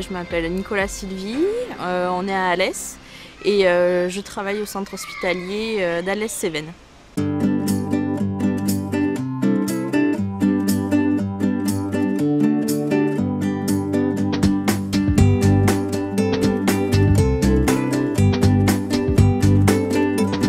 Je m'appelle Nicolas Sylvie, on est à Alès et je travaille au centre hospitalier d'Alès-Cévennes.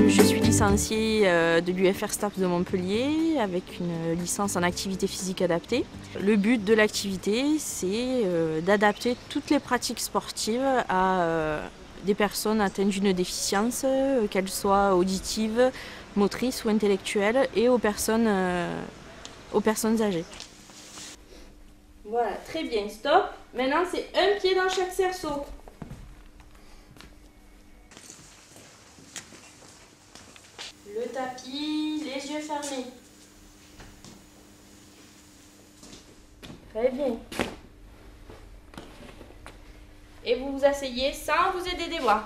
Je suis licenciée de l'UFR STAPS de Montpellier avec une licence en activité physique adaptée. Le but de l'activité, c'est d'adapter toutes les pratiques sportives à des personnes atteintes d'une déficience, qu'elles soient auditives, motrices ou intellectuelles, et aux personnes âgées. Voilà, très bien, stop. Maintenant, c'est un pied dans chaque cerceau. Le tapis, les yeux fermés. Très bien. Et vous vous asseyez sans vous aider des bras.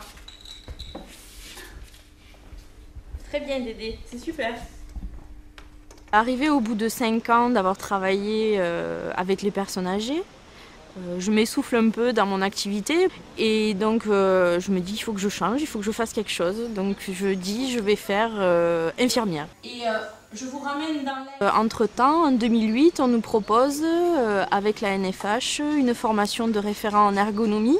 Très bien Dédé, c'est super. Arrivé au bout de 5 ans d'avoir travaillé avec les personnes âgées, je m'essouffle un peu dans mon activité et donc je me dis il faut que je change, il faut que je fasse quelque chose. Donc je dis je vais faire infirmière. Et je vous ramène dans entre-temps, en 2008, on nous propose avec la NFH une formation de référent en ergonomie.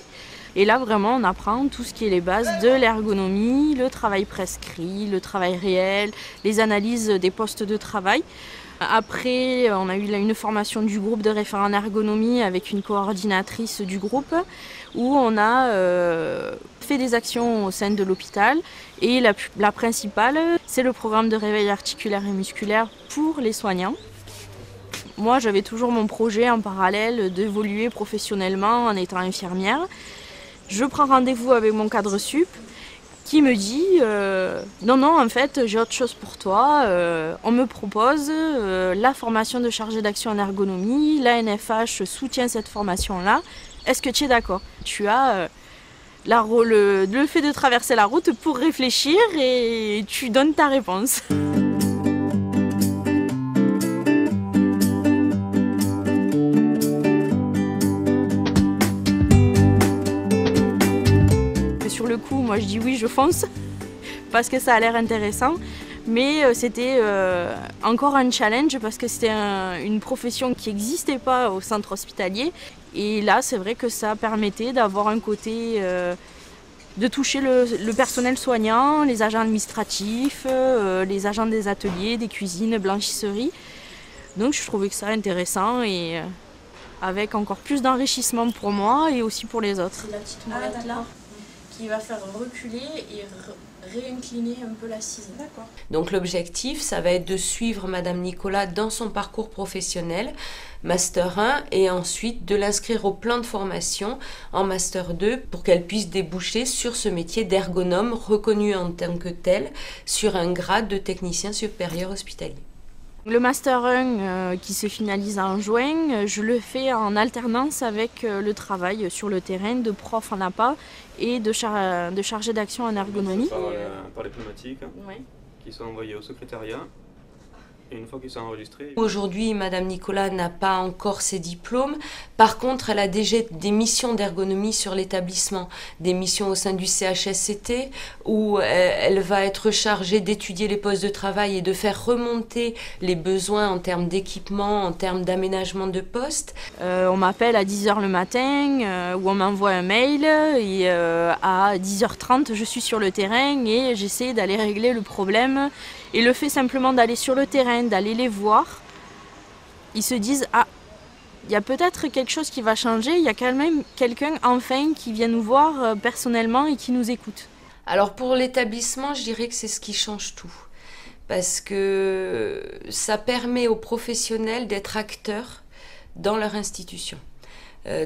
Et là vraiment on apprend tout ce qui est les bases de l'ergonomie, le travail prescrit, le travail réel, les analyses des postes de travail. Après, on a eu une formation du groupe de référents en ergonomie avec une coordinatrice du groupe où on a fait des actions au sein de l'hôpital. Et la principale, c'est le programme de réveil articulaire et musculaire pour les soignants. Moi, j'avais toujours mon projet en parallèle d'évoluer professionnellement en étant infirmière. Je prends rendez-vous avec mon cadre sup qui me dit non, en fait, j'ai autre chose pour toi. On me propose la formation de chargé d'action en ergonomie. La NFH soutient cette formation-là. Est-ce que tu es d'accord? Tu as le fait de traverser la route pour réfléchir et tu donnes ta réponse. Sur le coup, moi je dis oui, je fonce parce que ça a l'air intéressant, mais c'était encore un challenge parce que c'était une profession qui n'existait pas au centre hospitalier et là c'est vrai que ça permettait d'avoir un côté de toucher le personnel soignant, les agents administratifs, les agents des ateliers, des cuisines, blanchisseries. Donc je trouvais que ça intéressant et avec encore plus d'enrichissement pour moi et aussi pour les autres. C'est la petite molette là qui va faire reculer et réincliner un peu l'assise. D'accord. Donc l'objectif, ça va être de suivre Madame Nicolas dans son parcours professionnel, Master 1, et ensuite de l'inscrire au plan de formation en Master 2 pour qu'elle puisse déboucher sur ce métier d'ergonome reconnu en tant que tel sur un grade de technicien supérieur hospitalier. Le Master 1 qui se finalise en juin, je le fais en alternance avec le travail sur le terrain de prof en APA et de chargé d'action en ergonomie. Par les pneumatiques qui sont envoyés au secrétariat. Et une fois qu'ils sont enregistrés... Aujourd'hui, Madame Nicolas n'a pas encore ses diplômes. Par contre, elle a déjà des missions d'ergonomie sur l'établissement, des missions au sein du CHSCT où elle va être chargée d'étudier les postes de travail et de faire remonter les besoins en termes d'équipement, en termes d'aménagement de postes. On m'appelle à 10h le matin ou on m'envoie un mail et à 10h30, je suis sur le terrain et j'essaie d'aller régler le problème. Et le fait simplement d'aller sur le terrain, d'aller les voir, ils se disent « Ah, il y a peut-être quelque chose qui va changer, il y a quand même quelqu'un enfin qui vient nous voir personnellement et qui nous écoute. » Alors pour l'établissement, je dirais que c'est ce qui change tout. Parce que ça permet aux professionnels d'être acteurs dans leur institution.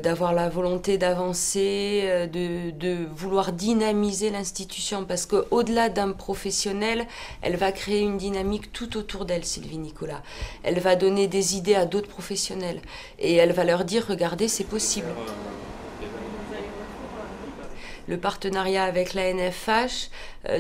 D'avoir la volonté d'avancer, de vouloir dynamiser l'institution parce qu'au-delà d'un professionnel, elle va créer une dynamique tout autour d'elle, Sylvie Nicolas. Elle va donner des idées à d'autres professionnels et elle va leur dire « Regardez, c'est possible ». Le partenariat avec la NFH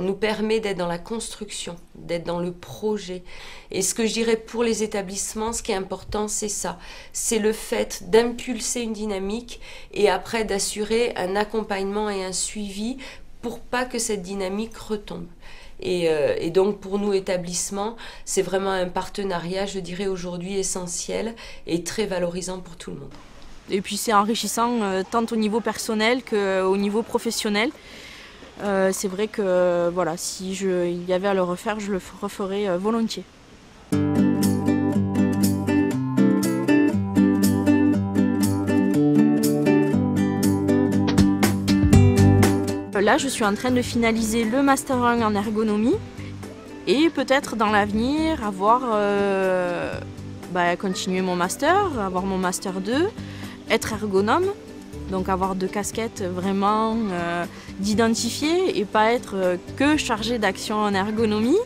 nous permet d'être dans la construction, d'être dans le projet. Et ce que je dirais pour les établissements, ce qui est important, c'est ça. C'est le fait d'impulser une dynamique et après d'assurer un accompagnement et un suivi pour pas que cette dynamique retombe. Et donc pour nous, établissements, c'est vraiment un partenariat, je dirais aujourd'hui essentiel et très valorisant pour tout le monde. Et puis c'est enrichissant tant au niveau personnel qu'au niveau professionnel. C'est vrai que voilà, si il y avait à le refaire, je le referais volontiers. Là, je suis en train de finaliser le Master 1 en ergonomie et peut-être dans l'avenir continuer mon Master, avoir mon Master 2, être ergonome, donc avoir 2 casquettes vraiment d'identifier et pas être que chargée d'action en ergonomie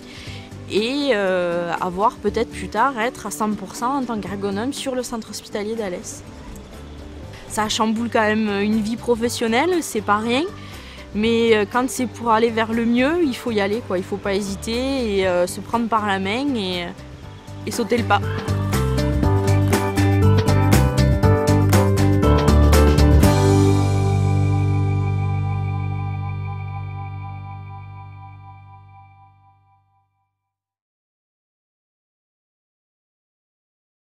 et avoir peut-être plus tard être à 100% en tant qu'ergonome sur le centre hospitalier d'Alès. Ça chamboule quand même une vie professionnelle, c'est pas rien. Mais quand c'est pour aller vers le mieux, il faut y aller, quoi. Il ne faut pas hésiter et se prendre par la main et sauter le pas.